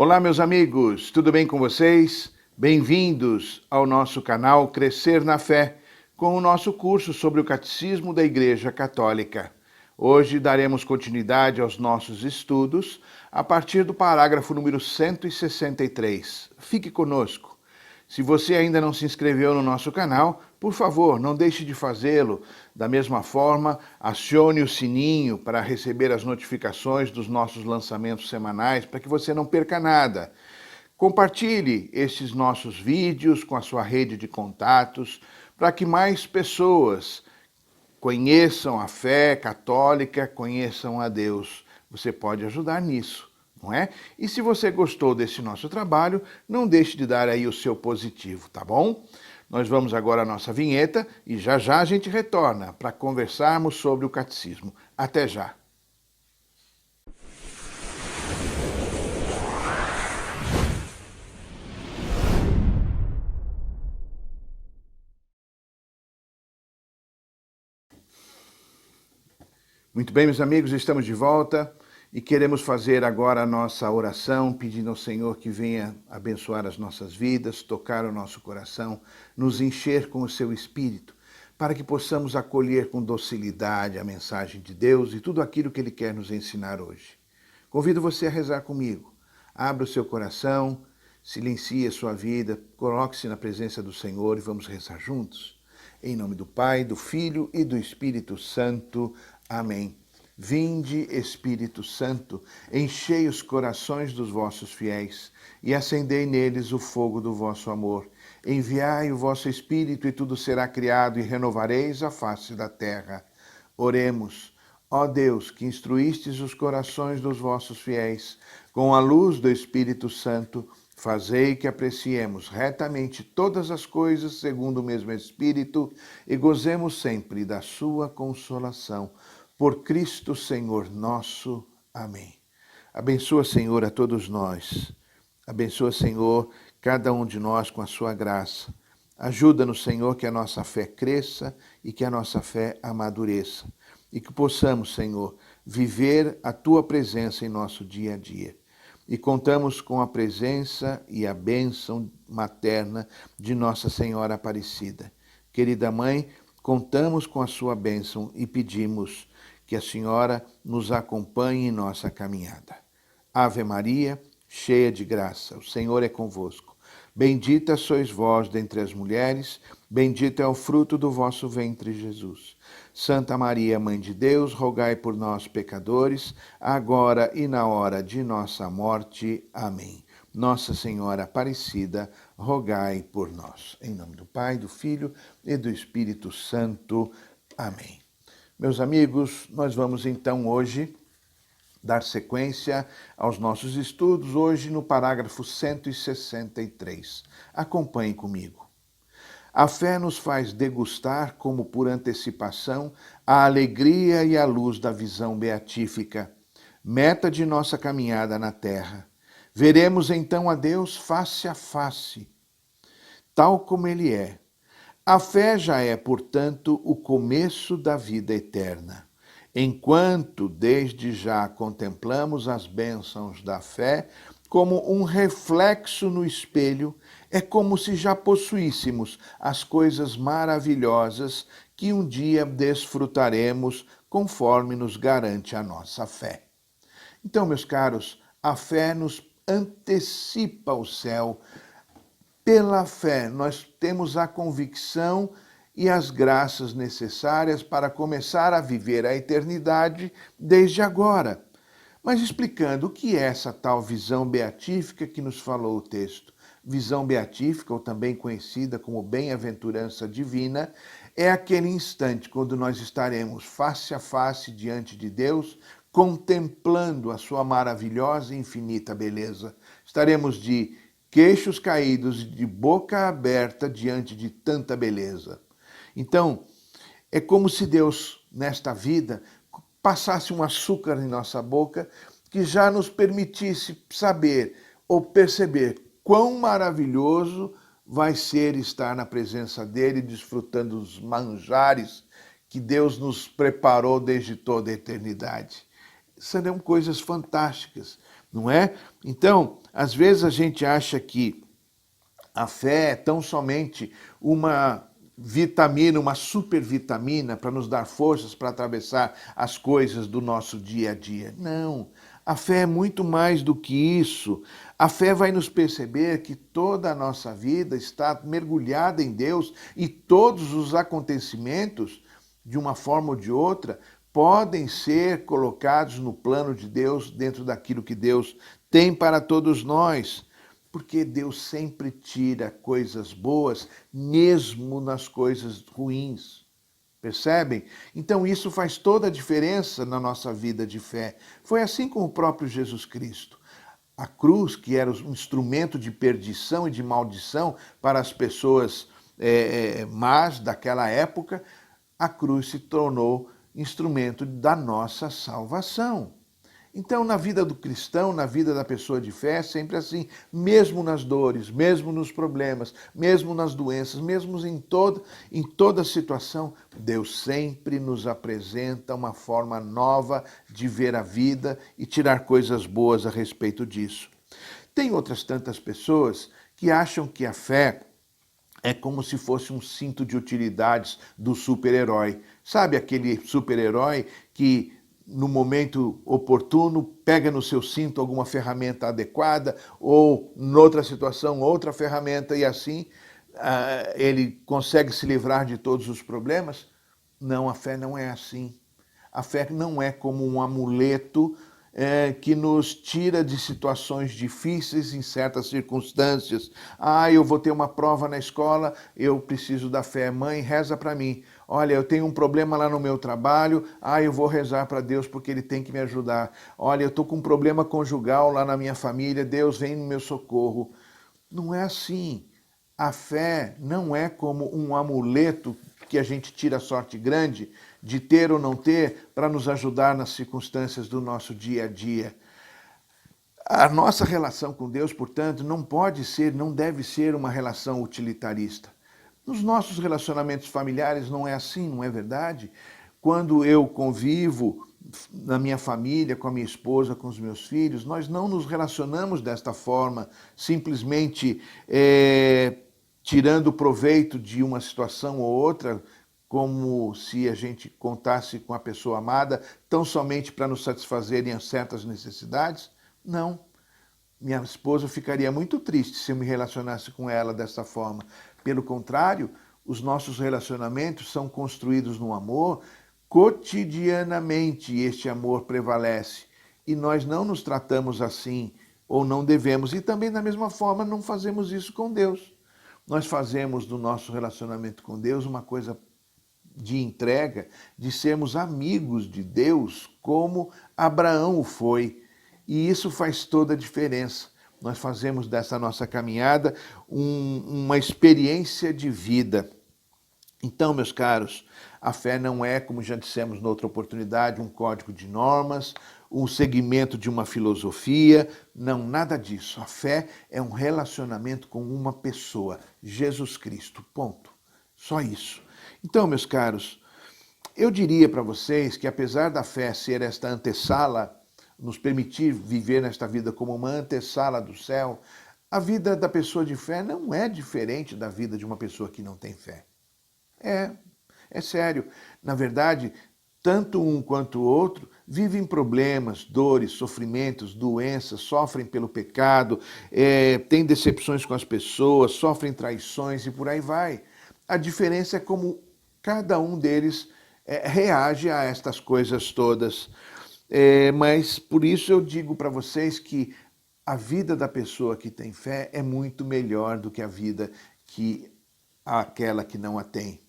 Olá, meus amigos, tudo bem com vocês? Bem-vindos ao nosso canal Crescer na Fé, com o nosso curso sobre o Catecismo da Igreja Católica. Hoje daremos continuidade aos nossos estudos a partir do parágrafo número 163. Fique conosco. Se você ainda não se inscreveu no nosso canal, por favor, não deixe de fazê-lo. Da mesma forma, acione o sininho para receber as notificações dos nossos lançamentos semanais, para que você não perca nada. Compartilhe estes nossos vídeos com a sua rede de contatos, para que mais pessoas conheçam a fé católica, conheçam a Deus. Você pode ajudar nisso, não é? E se você gostou desse nosso trabalho, não deixe de dar aí o seu positivo, tá bom? Nós vamos agora à nossa vinheta e já a gente retorna para conversarmos sobre o catecismo. Até já! Muito bem, meus amigos, estamos de volta e queremos fazer agora a nossa oração, pedindo ao Senhor que venha abençoar as nossas vidas, tocar o nosso coração, nos encher com o seu Espírito, para que possamos acolher com docilidade a mensagem de Deus e tudo aquilo que Ele quer nos ensinar hoje. Convido você a rezar comigo. Abra o seu coração, silencie a sua vida, coloque-se na presença do Senhor e vamos rezar juntos. Em nome do Pai, do Filho e do Espírito Santo. Amém. Vinde, Espírito Santo, enchei os corações dos vossos fiéis e acendei neles o fogo do vosso amor. Enviai o vosso Espírito e tudo será criado e renovareis a face da terra. Oremos. Ó Deus, que instruístes os corações dos vossos fiéis, com a luz do Espírito Santo, fazei que apreciemos retamente todas as coisas segundo o mesmo Espírito e gozemos sempre da sua consolação. Por Cristo Senhor nosso. Amém. Abençoa, Senhor, a todos nós. Abençoa, Senhor, cada um de nós com a sua graça. Ajuda-nos, Senhor, que a nossa fé cresça e que a nossa fé amadureça. E que possamos, Senhor, viver a Tua presença em nosso dia a dia. E contamos com a presença e a bênção materna de Nossa Senhora Aparecida. Querida Mãe, contamos com a sua bênção e pedimos que a Senhora nos acompanhe em nossa caminhada. Ave Maria, cheia de graça, o Senhor é convosco. Bendita sois vós dentre as mulheres, bendito é o fruto do vosso ventre, Jesus. Santa Maria, Mãe de Deus, rogai por nós, pecadores, agora e na hora de nossa morte. Amém. Nossa Senhora Aparecida, rogai por nós. Em nome do Pai, do Filho e do Espírito Santo. Amém. Meus amigos, nós vamos então hoje dar sequência aos nossos estudos, hoje no parágrafo 163. Acompanhe comigo. A fé nos faz degustar, como por antecipação, a alegria e a luz da visão beatífica, meta de nossa caminhada na terra. Veremos então a Deus face a face, tal como Ele é. A fé já é, portanto, o começo da vida eterna. Enquanto desde já contemplamos as bênçãos da fé como um reflexo no espelho, é como se já possuíssemos as coisas maravilhosas que um dia desfrutaremos conforme nos garante a nossa fé. Então, meus caros, a fé nos antecipa o céu. Pela fé, nós temos a convicção e as graças necessárias para começar a viver a eternidade desde agora. Mas explicando o que é essa tal visão beatífica que nos falou o texto. Visão beatífica, ou também conhecida como bem-aventurança divina, é aquele instante quando nós estaremos face a face diante de Deus, contemplando a sua maravilhosa e infinita beleza. Estaremos de queixos caídos e de boca aberta diante de tanta beleza. Então, é como se Deus, nesta vida, passasse um açúcar em nossa boca que já nos permitisse saber ou perceber quão maravilhoso vai ser estar na presença dele, desfrutando dos manjares que Deus nos preparou desde toda a eternidade. Serão coisas fantásticas. não é? Então, às vezes a gente acha que a fé é tão somente uma vitamina, uma supervitamina para nos dar forças para atravessar as coisas do nosso dia a dia. Não, a fé é muito mais do que isso. A fé vai nos perceber que toda a nossa vida está mergulhada em Deus e todos os acontecimentos, de uma forma ou de outra, podem ser colocados no plano de Deus, dentro daquilo que Deus tem para todos nós. Porque Deus sempre tira coisas boas, mesmo nas coisas ruins. Percebem? Então isso faz toda a diferença na nossa vida de fé. Foi assim com o próprio Jesus Cristo. A cruz, que era um instrumento de perdição e de maldição para as pessoas más daquela época, a cruz se tornou instrumento da nossa salvação. Então, na vida do cristão, na vida da pessoa de fé, é sempre assim, mesmo nas dores, mesmo nos problemas, mesmo nas doenças, mesmo em toda situação, Deus sempre nos apresenta uma forma nova de ver a vida e tirar coisas boas a respeito disso. Tem outras tantas pessoas que acham que a fé é como se fosse um cinto de utilidades do super-herói. Sabe aquele super-herói que no momento oportuno, pega no seu cinto alguma ferramenta adequada ou, noutra situação, outra ferramenta e assim ele consegue se livrar de todos os problemas? Não, a fé não é assim. A fé não é como um amuleto que nos tira de situações difíceis em certas circunstâncias. Eu vou ter uma prova na escola, eu preciso da fé. Mãe, reza para mim. Olha, eu tenho um problema lá no meu trabalho, eu vou rezar para Deus porque Ele tem que me ajudar. Olha, eu estou com um problema conjugal lá na minha família, Deus vem no meu socorro. Não é assim. A fé não é como um amuleto que a gente tira a sorte grande de ter ou não ter para nos ajudar nas circunstâncias do nosso dia a dia. A nossa relação com Deus, portanto, não pode ser, não deve ser uma relação utilitarista. Nos nossos relacionamentos familiares não é assim, não é verdade? Quando eu convivo na minha família, com a minha esposa, com os meus filhos, nós não nos relacionamos desta forma, simplesmente tirando proveito de uma situação ou outra, como se a gente contasse com a pessoa amada, tão somente para nos satisfazerem as certas necessidades. Não. Minha esposa ficaria muito triste se eu me relacionasse com ela dessa forma. Pelo contrário, os nossos relacionamentos são construídos no amor, cotidianamente este amor prevalece. E nós não nos tratamos assim, ou não devemos. E também, da mesma forma, não fazemos isso com Deus. Nós fazemos do nosso relacionamento com Deus uma coisa de entrega, de sermos amigos de Deus, como Abraão o foi. E isso faz toda a diferença. Nós fazemos dessa nossa caminhada uma experiência de vida. Então, meus caros, a fé não é, como já dissemos noutra oportunidade, um código de normas, um segmento de uma filosofia. Não, nada disso. A fé é um relacionamento com uma pessoa, Jesus Cristo. Ponto. Só isso. Então, meus caros, eu diria para vocês que apesar da fé ser esta antessala, nos permitir viver nesta vida como uma antessala do céu, a vida da pessoa de fé não é diferente da vida de uma pessoa que não tem fé. É sério. Na verdade, tanto um quanto o outro vivem problemas, dores, sofrimentos, doenças, sofrem pelo pecado, têm decepções com as pessoas, sofrem traições e por aí vai. A diferença é como cada um deles reage a estas coisas todas. Mas por isso eu digo para vocês que a vida da pessoa que tem fé é muito melhor do que a vida que aquela que não a tem.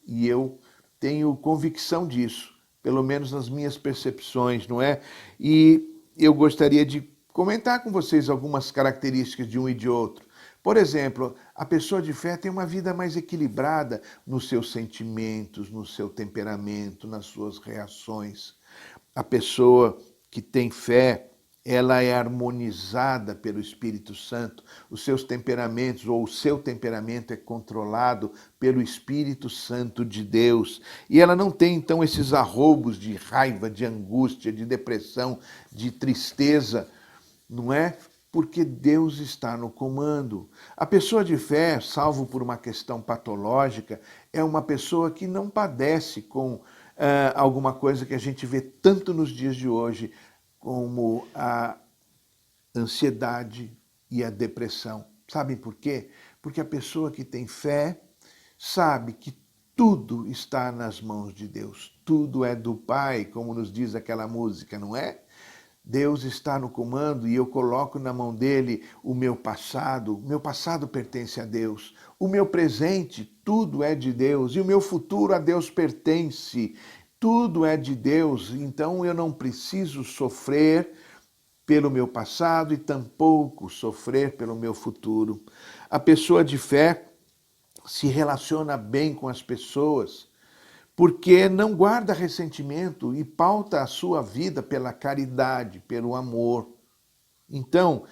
E eu tenho convicção disso, pelo menos nas minhas percepções, não é? E eu gostaria de comentar com vocês algumas características de um e de outro. Por exemplo, a pessoa de fé tem uma vida mais equilibrada nos seus sentimentos, no seu temperamento, nas suas reações. A pessoa que tem fé, ela é harmonizada pelo Espírito Santo. Os seus temperamentos, ou o seu temperamento é controlado pelo Espírito Santo de Deus. E ela não tem, então, esses arroubos de raiva, de angústia, de depressão, de tristeza, não é? Porque Deus está no comando. A pessoa de fé, salvo por uma questão patológica, é uma pessoa que não padece com alguma coisa que a gente vê tanto nos dias de hoje, como a ansiedade e a depressão. Sabem por quê? Porque a pessoa que tem fé sabe que tudo está nas mãos de Deus. Tudo é do Pai, como nos diz aquela música, não é? Deus está no comando e eu coloco na mão dele o meu passado. Meu passado pertence a Deus. O meu presente, tudo é de Deus. E o meu futuro a Deus pertence. Tudo é de Deus. Então eu não preciso sofrer pelo meu passado e tampouco sofrer pelo meu futuro. A pessoa de fé se relaciona bem com as pessoas, porque não guarda ressentimento e pauta a sua vida pela caridade, pelo amor. Então,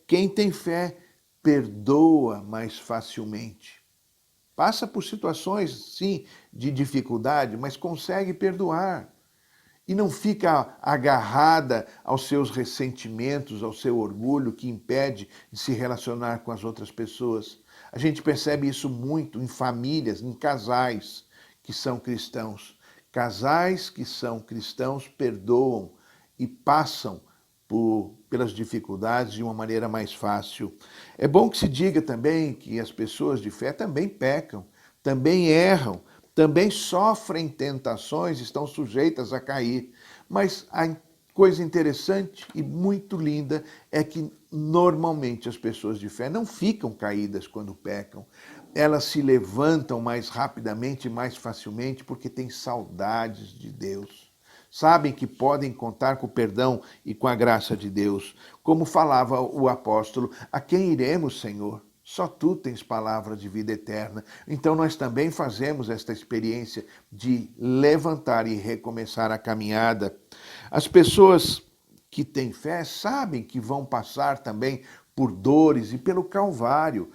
quem tem fé perdoa mais facilmente. Passa por situações, sim, de dificuldade, mas consegue perdoar. E não fica agarrada aos seus ressentimentos, ao seu orgulho que impede de se relacionar com as outras pessoas. A gente percebe isso muito em famílias, em casais que são cristãos. Casais que são cristãos perdoam e passam pelas dificuldades de uma maneira mais fácil. É bom que se diga também que as pessoas de fé também pecam, também erram, também sofrem tentações, estão sujeitas a cair. Mas a coisa interessante e muito linda é que normalmente as pessoas de fé não ficam caídas quando pecam. Elas se levantam mais rapidamente e mais facilmente porque têm saudades de Deus. Sabem que podem contar com o perdão e com a graça de Deus. Como falava o apóstolo, a quem iremos, Senhor? Só tu tens palavra de vida eterna. Então nós também fazemos esta experiência de levantar e recomeçar a caminhada. As pessoas que têm fé sabem que vão passar também por dores e pelo Calvário.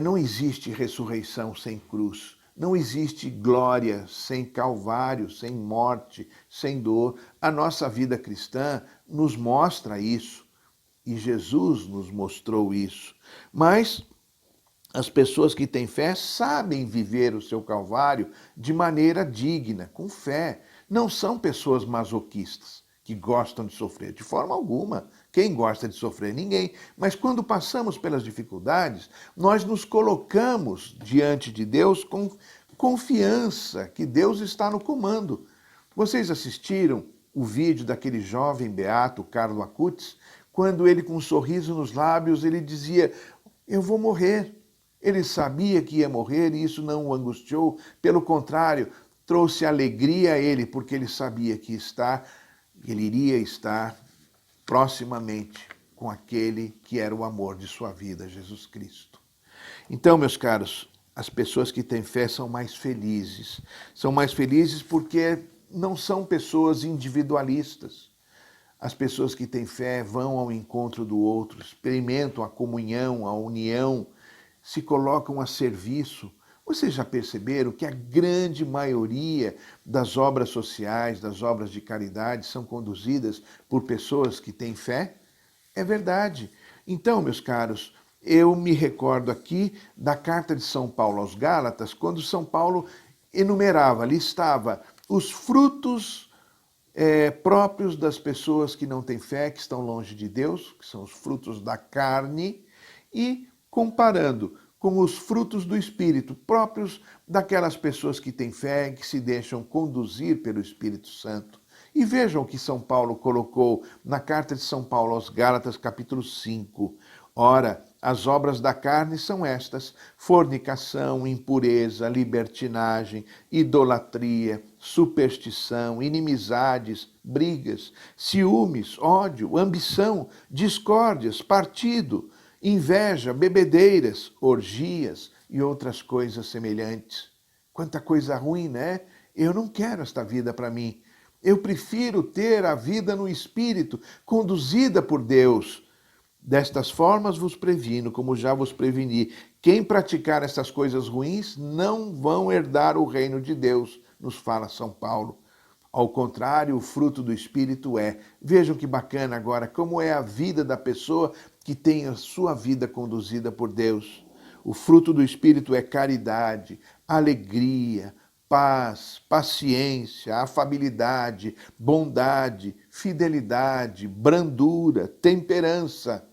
Não existe ressurreição sem cruz. Não existe glória sem Calvário, sem morte, sem dor. A nossa vida cristã nos mostra isso. E Jesus nos mostrou isso. Mas as pessoas que têm fé sabem viver o seu Calvário de maneira digna, com fé. Não são pessoas masoquistas que gostam de sofrer, de forma alguma. Quem gosta de sofrer? Ninguém. Mas quando passamos pelas dificuldades, nós nos colocamos diante de Deus com confiança que Deus está no comando. Vocês assistiram o vídeo daquele jovem beato, Carlo Acutis, quando ele, com um sorriso nos lábios, ele dizia: eu vou morrer. Ele sabia que ia morrer e isso não o angustiou. Pelo contrário, trouxe alegria a ele, porque ele sabia que ele iria estar proximamente com aquele que era o amor de sua vida, Jesus Cristo. Então, meus caros, as pessoas que têm fé são mais felizes. São mais felizes porque não são pessoas individualistas. As pessoas que têm fé vão ao encontro do outro, experimentam a comunhão, a união, se colocam a serviço. Vocês já perceberam que a grande maioria das obras sociais, das obras de caridade, são conduzidas por pessoas que têm fé? É verdade. Então, meus caros, eu me recordo aqui da carta de São Paulo aos Gálatas, quando São Paulo enumerava, listava os frutos próprios das pessoas que não têm fé, que estão longe de Deus, que são os frutos da carne, e comparando com os frutos do Espírito, próprios daquelas pessoas que têm fé e que se deixam conduzir pelo Espírito Santo. E vejam o que São Paulo colocou na carta de São Paulo aos Gálatas, capítulo 5. Ora, as obras da carne são estas: fornicação, impureza, libertinagem, idolatria, superstição, inimizades, brigas, ciúmes, ódio, ambição, discórdias, partido, inveja, bebedeiras, orgias e outras coisas semelhantes. Quanta coisa ruim, né? Eu não quero esta vida para mim. Eu prefiro ter a vida no Espírito, conduzida por Deus. Destas formas vos previno, como já vos preveni. Quem praticar essas coisas ruins não vão herdar o reino de Deus, nos fala São Paulo. Ao contrário, o fruto do Espírito é. Vejam que bacana agora, como é a vida da pessoa que tem a sua vida conduzida por Deus. O fruto do Espírito é caridade, alegria, paz, paciência, afabilidade, bondade, fidelidade, brandura, temperança.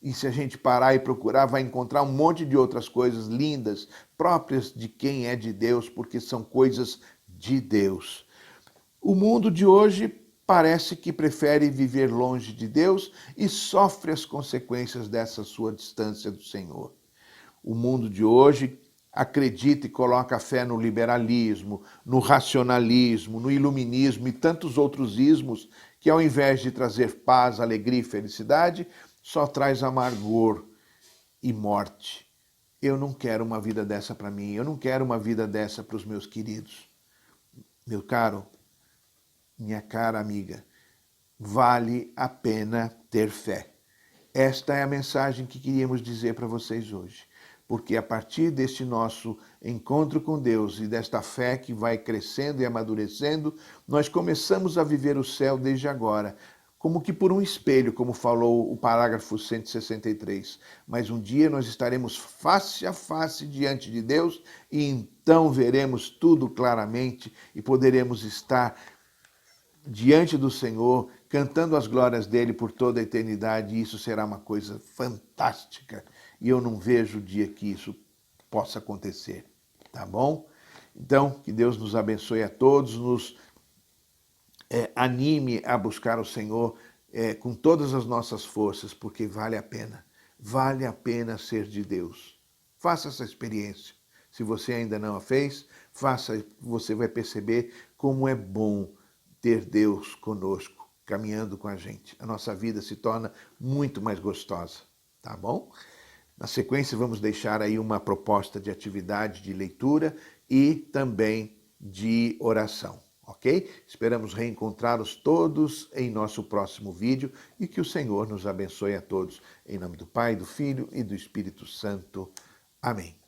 E se a gente parar e procurar, vai encontrar um monte de outras coisas lindas, próprias de quem é de Deus, porque são coisas de Deus. O mundo de hoje parece que prefere viver longe de Deus e sofre as consequências dessa sua distância do Senhor. O mundo de hoje acredita e coloca a fé no liberalismo, no racionalismo, no iluminismo e tantos outros ismos que, ao invés de trazer paz, alegria e felicidade, só traz amargor e morte. Eu não quero uma vida dessa para mim, eu não quero uma vida dessa para os meus queridos. Meu caro, minha cara amiga, vale a pena ter fé. Esta é a mensagem que queríamos dizer para vocês hoje. Porque a partir deste nosso encontro com Deus e desta fé que vai crescendo e amadurecendo, nós começamos a viver o céu desde agora, como que por um espelho, como falou o parágrafo 163. Mas um dia nós estaremos face a face diante de Deus e então veremos tudo claramente e poderemos estar diante do Senhor, cantando as glórias dele por toda a eternidade, e isso será uma coisa fantástica. E eu não vejo o dia que isso possa acontecer, tá bom? Então, que Deus nos abençoe a todos, nos anime a buscar o Senhor com todas as nossas forças, porque vale a pena ser de Deus. Faça essa experiência. Se você ainda não a fez, faça, você vai perceber como é bom ter Deus conosco, caminhando com a gente. A nossa vida se torna muito mais gostosa, tá bom? Na sequência, vamos deixar aí uma proposta de atividade de leitura e também de oração, ok? Esperamos reencontrá-los todos em nosso próximo vídeo e que o Senhor nos abençoe a todos. Em nome do Pai, do Filho e do Espírito Santo. Amém.